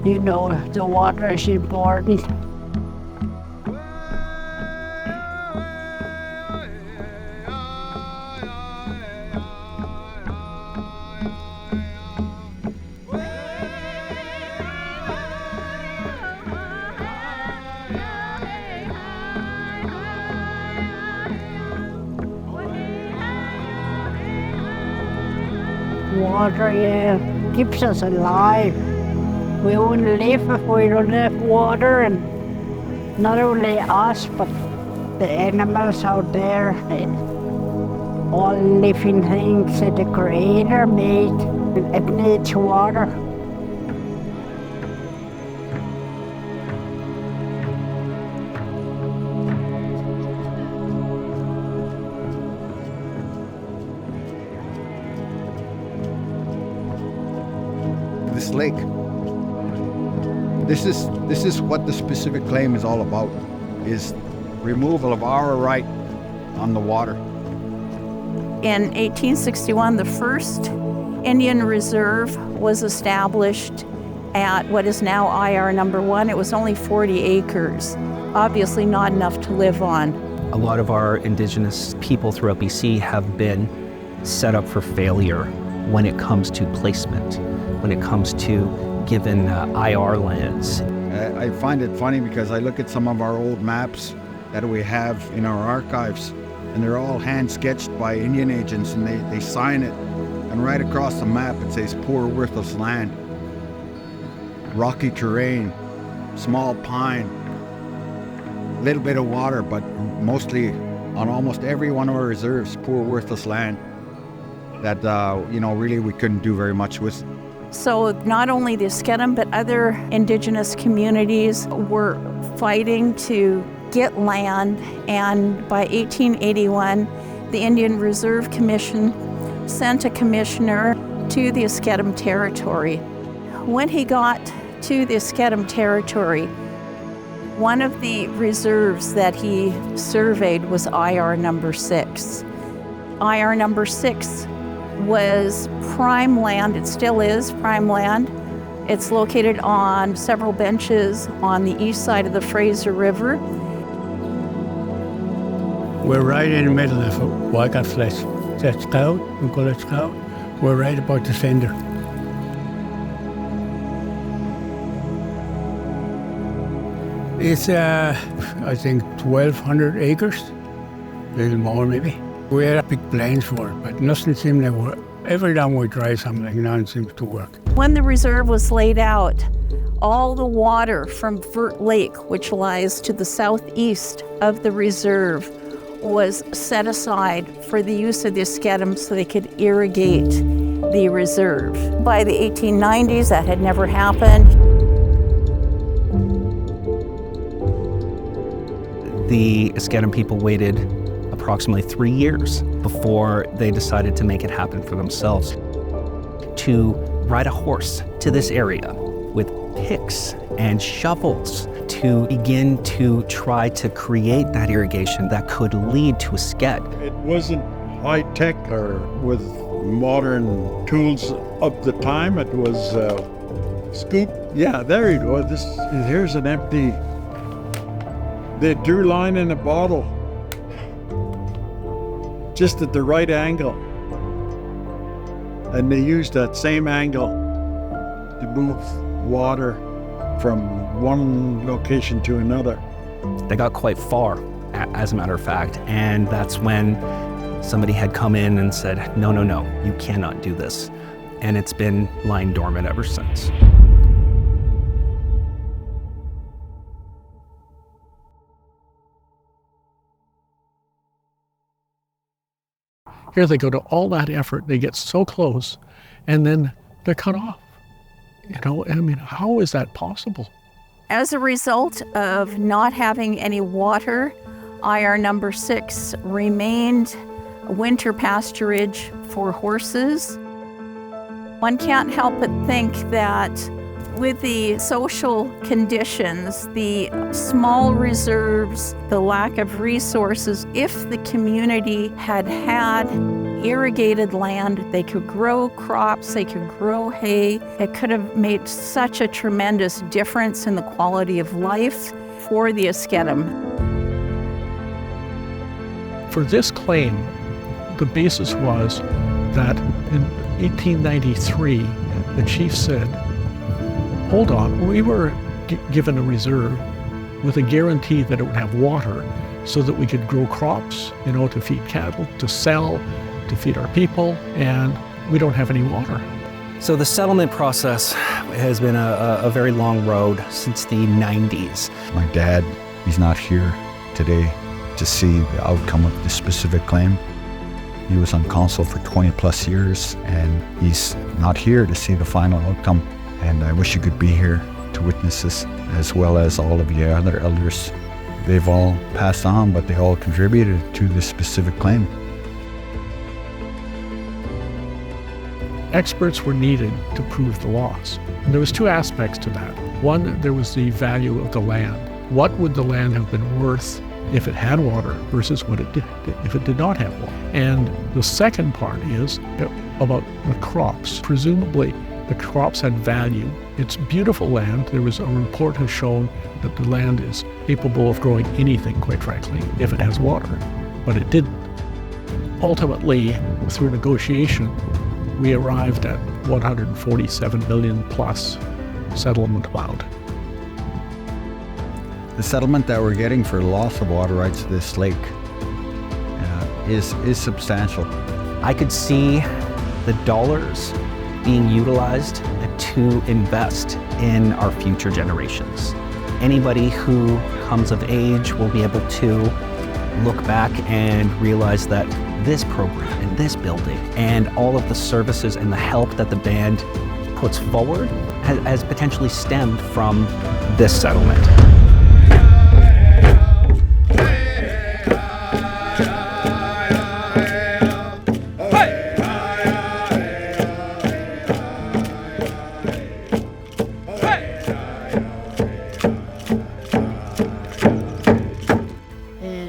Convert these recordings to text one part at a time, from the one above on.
You know, the water is important. Water, yeah, keeps us alive. We won't live if we don't have water, and not only us, but the animals out there, all living things that the Creator made, it needs water. This lake, this is what the specific claim is all about, is removal of our right on the water. In 1861, the first Indian Reserve was established at what is now IR number 1. It was only 40 acres, obviously not enough to live on. A lot of our Indigenous people throughout BC have been set up for failure when it comes to placement, when it comes to given IR lands. I find it funny because I look at some of our old maps that we have in our archives, and they're all hand sketched by Indian agents, and they sign it, and right across the map it says poor worthless land, rocky terrain, small pine, little bit of water, but mostly on almost every one of our reserves, poor worthless land that really we couldn't do very much with. So not only the Esk'etemc, but other Indigenous communities were fighting to get land, and by 1881, the Indian Reserve Commission sent a commissioner to the Esk'etemc territory. When he got to the Esk'etemc territory, one of the reserves that he surveyed was IR number 6. IR number 6 was prime land. It still is prime land. It's located on several benches on the east side of the Fraser River. We're right in the middle of Wycott Flats. That's Tsqewt, we call it Tsqewt. We're right about the center. It's, I think, 1,200 acres, a little more maybe. We had big plans for it, but nothing seemed to work. Every time we try something, none seems to work. When the reserve was laid out, all the water from Vert Lake, which lies to the southeast of the reserve, was set aside for the use of the Esk'etemc so they could irrigate the reserve. By the 1890s, that had never happened. The Esk'etemc people waited approximately 3 years before they decided to make it happen for themselves. To ride a horse to this area with picks and shovels to begin to try to create that irrigation that could lead to a sked. It wasn't high tech or with modern tools of the time. It was scoop. Yeah, there you go. Here's an empty. They drew line in a bottle, just at the right angle. And they used that same angle to move water from one location to another. They got quite far, as a matter of fact, and that's when somebody had come in and said, no, you cannot do this. And it's been lying dormant ever since. Here they go to all that effort, they get so close, and then they're cut off. How is that possible? As a result of not having any water, IR number 6 remained winter pasturage for horses. One can't help but think that with the social conditions, the small reserves, the lack of resources, if the community had had irrigated land, they could grow crops, they could grow hay. It could have made such a tremendous difference in the quality of life for the Esk'etemc. For this claim, the basis was that in 1893, the chief said, hold on, we were given a reserve with a guarantee that it would have water so that we could grow crops, to feed cattle, to sell, to feed our people, and we don't have any water. So the settlement process has been a very long road since the 90s. My dad, he's not here today to see the outcome of this specific claim. He was on council for 20 plus years, and he's not here to see the final outcome. And I wish you could be here to witness this, as well as all of the other elders. They've all passed on, but they all contributed to this specific claim. Experts were needed to prove the loss. And there was two aspects to that. One, there was the value of the land. What would the land have been worth if it had water versus what it did if it did not have water? And the second part is about the crops. Presumably, the crops had value. It's beautiful land. There was a report has shown that the land is capable of growing anything, quite frankly, if it has water, but it didn't. Ultimately, through negotiation, we arrived at 147 million plus settlement amount. The settlement that we're getting for loss of water rights to this lake is substantial. I could see the dollars being utilized to invest in our future generations. Anybody who comes of age will be able to look back and realize that this program and this building and all of the services and the help that the band puts forward has potentially stemmed from this settlement.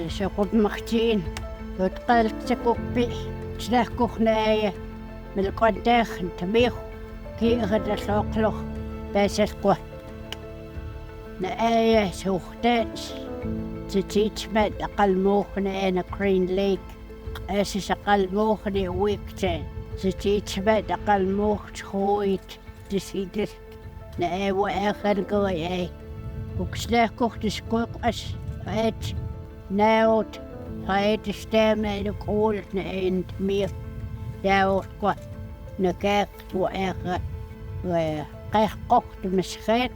شقود مختين وتقال تكوبي تلاكوخ نايا من القداخ نتبيخ كي غدا سوقلوخ باسسكوه نايا سوختات تتيتمد أقل موخنا أنا كرين ليك أسس أقل موخنا ويكتان تتيتمد أقل موخ تخويت تسيدس نايا وآخر قوي وكسلاكوخ تسكوك أس فات ناوت هاي تستعمل الكول نعند ميف داوت قط نكاك وآخر وقيح قوت مسخيت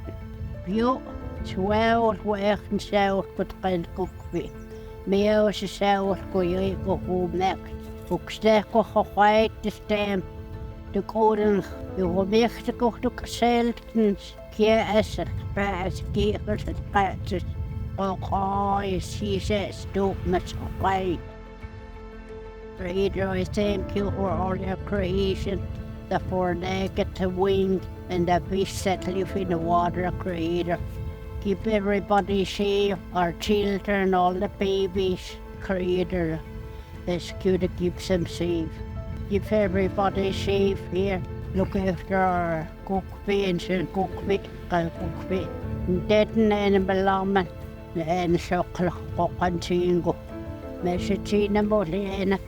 بيو سواوت وآخر نساوت قد قيل كوكبي ميو سساوت كويري كوكومناك وكسلاكو خوايت تستعمل تقولن يغميختكو تكسلتنس كيا أسر باعس كي قرصت قاتس Okay, she says, don't much away. Creator, I thank you for all your creation, the four-legged, the winged, and the beasts that live in the water, Creator. Keep everybody safe, our children, all the babies, Creator. Tsqewt keeps them safe. Keep everybody safe here. Look after our cookbeans and cookbe. Dead and belonging. En chocolate, and tingo. Messi Tina Molina.